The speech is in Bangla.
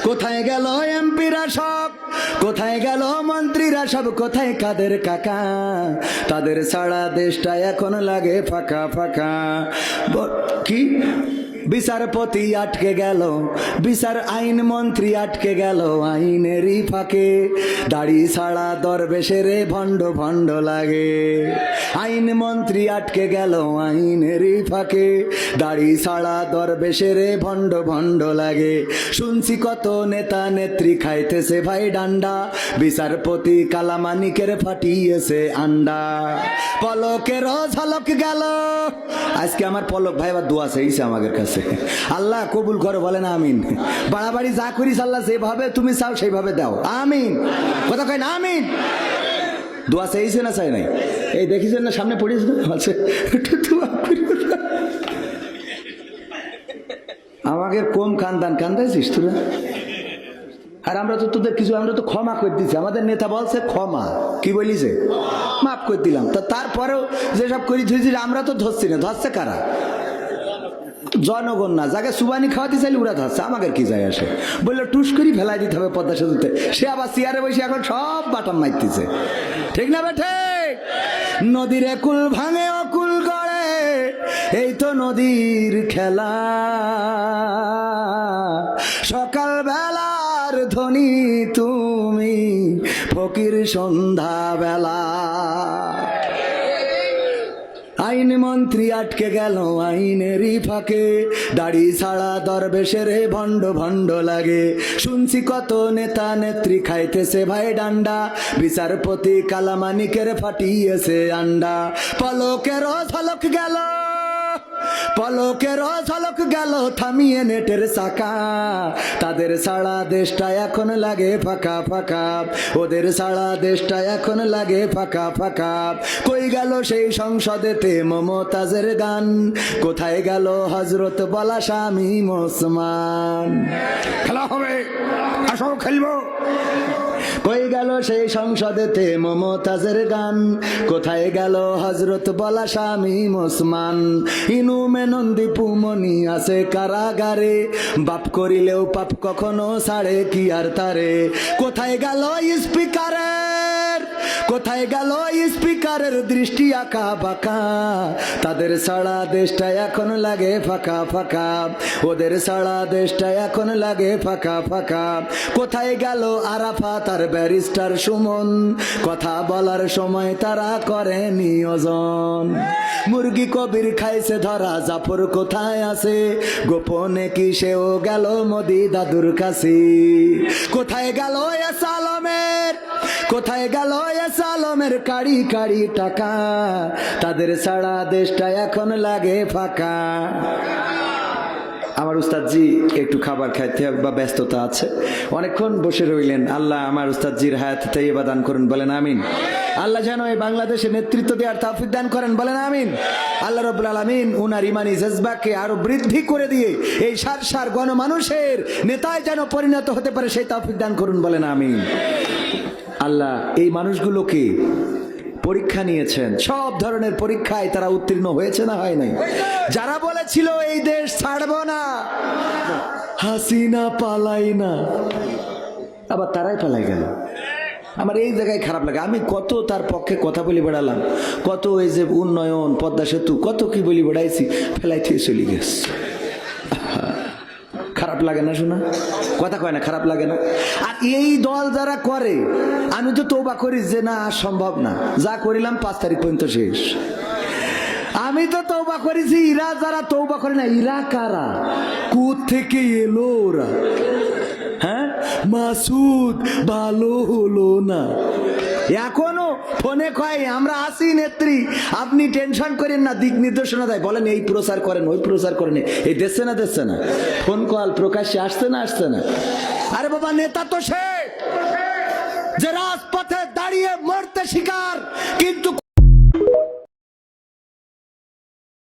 কোথায় গেল এমপিরা সব, কোথায় গেল মন্ত্রীরা সব, কোথায় কাদের কাকা? তাদের ছাড়া দেশটা এখন লাগে ফাঁকা ফাঁকা। কি বিচারপতি আটকে গেল, বিচার আইন মন্ত্রী আটকে গেল আইনেরই ফাঁকে। দাড়ি ছাড়া দরবেশের ভণ্ড ভণ্ড লাগে। আইন মন্ত্রী আটকে গেল আইনেরই ফাঁকে, দাড়ি ছাড়া দরবেশের ভণ্ড ভণ্ড লাগে। শুনছি কত নেতা নেত্রী খাইতেছে ভাই ডান্ডা, বিচারপতি কালামানিকের ফাটিয়েছে আন্ডা। পলকের ঝলক গেল। আজকে আমার পলক ভাই আবার দোয়া চাইছে আমাদের কাছে, আল্লাহ কবুল করো, বলেন আমিন। বাড়াবাড়ি যা করিস আল্লাহ যেভাবে তুমি চাও সেইভাবে দাও, আমিন। কথা কয় না আমিন? দোয়া চাইছে না চাই নাই? এই দেখিছেন না সামনে পড়িস না, আমাকে কম কান্দান কান্দাইছিস তোরা। আর আমরা তো তোদের কিছু, আমরা তো ক্ষমা করে দিচ্ছি। আমাদের নেতা বলছে ক্ষমা, কি বলিছে? মাফ করে দিলাম। তা তারপরেও যেসব করি ধুইছি আমরা তো ধরছি না। ধরছে কারা? জনগণ না। যাকে সুবানি খাওয়াতে চাইলে ওরা ধরছে, আমাদের কি যায় আসে? বললো টুস করি ফেলাই দিতে হবে পদ্মা সেতুতে। সে আবার চেয়ারে বসে এখন সব বাটাম মারতেছে, ঠিক না বেঠে? নদীর কুল ভাঙে অকুল গড়ে, এই তো নদীর খেলা। সকাল বেলার ধ্বনি তুমি, ফকির সন্ধ্যা বেলা। আইন মন্ত্রী আটকে গেল আইনেরই ফাঁকে, দাড়ি ছাড়া দরবেশের ভণ্ড ভণ্ড লাগে। শুনছি কত নেতা নেত্রী খাইতেছে ভাই ডান্ডা, বিচারপতি কালামানিকের ফাটিয়েছে আন্ডা। পলকের ঝলক গেল, পলকের ঝলক গেল থামিয়ে নেটের চাকা। তাদের ছাড়া দেশটা এখন লাগে ফাঁকা ফাঁকা, ওদের ছাড়া দেশটা এখন লাগে ফাঁকা ফাঁকা। কই গেল সেই সংসদেতে মমতাজের গান, কোথায় গেল হজরত বলা স্বামী ওসমান? খেলা হবে, আসো খেলবো। কই গেল সেই সংসদেতে মমতাজের গান, কোথায় গেল হজরত বলা স্বামী ওসমান? ইনু মেনন্দি পুমনি আছে কারাগারে, বাপ করিলেও পাপ কখনো ছাড়ে কি আর তারে? কোথায় গেল স্পিকারের, কোথায় গেল স্পিকারের দৃষ্টি আঁকা বাঁকা? তাদের ছাড়া দেশটা এখন লাগে ফাঁকা ফাঁকা, ওদের ছাড়া দেশটা এখন লাগে ফাঁকা ফাঁকা। কোথায় গেল আরাফাত আর ব্যারিস্টার সুমন? কথা বলার সময় তারা করে নিয়োজন। মুরগি কবির খাইছে ধরা, জাফর কোথায় আছে? গোপনে কি সেও গেল মোদি দাদুর কাছে? কোথায় গেল এস আলমের, কোথায় গেল এস আলমের কাড়ি কাড়ি টাকা? তাদের ছাড়া দেশটা এখন লাগে ফাঁকা। আমার উস্তাদজি একটু খাবার খাইতে বা ব্যস্ততা আছে, অনেকক্ষণ বসে রইলেন। আল্লাহ আমার উস্তাদজির হায়াত তাইয়্যিবা দান করুন, বলেন আমিন। আল্লাহ যেন এই বাংলাদেশে নেতৃত্ব দেওয়ার তৌফিক দান করেন, বলেন আমিন। আল্লাহ রাব্বুল আলামিন উনার ইমানি জজবাকে আরো বৃদ্ধি করে দিয়ে এই সার সার গণমানুষের নেতায় যেন পরিণত হতে পারে, সেই তৌফিক দান করুন, বলেন আমিন। আল্লাহ এই মানুষগুলোকে পরীক্ষা নিয়েছেন, সব ধরনের পরীক্ষায় তারা উত্তীর্ণ হয়েছে না হয় নাই? যারা বলেছিল এই দেশ ছাড়ব না, হাসিনা পালাই না, আবার তারাই পালাই গেল। আমার এই জায়গায় খারাপ লাগে। আমি কত তার পক্ষে কথা বলি বেড়ালাম, কত এই যে উন্নয়ন পদ্মা সেতু কত কি বলি বেড়াইছি, ফেলাই থেকে চলে গেছে। খারাপ লাগে না শোনা? কথা কয় না, খারাপ লাগে না? আর এই দল যারা করে, আমি তো তওবা করি যে না সম্ভব না, যা করিলাম 5 তারিখ পর্যন্ত শেষ। আমি তো তওবা করেছি, ইরা যারা তওবা করে না, ইরা কারা? কোথা থেকে এলো ওরা? হ্যাঁ, মাসুদ ভালো হলো না, এখনো ফোনে কয় আমরা আসি নেত্রী, আপনি টেনশন করেন না, দিক নির্দেশনা দেয়, বলেন এই প্রচার করেন ওই প্রচার করেন, এই দেখছে না দেখছে না, ফোন কল প্রকাশ্যে আসছে না আসছে না? আরে বাবা, নেতা তো সে যে রাজপথে দাঁড়িয়ে মরতে শিকার, কিন্তু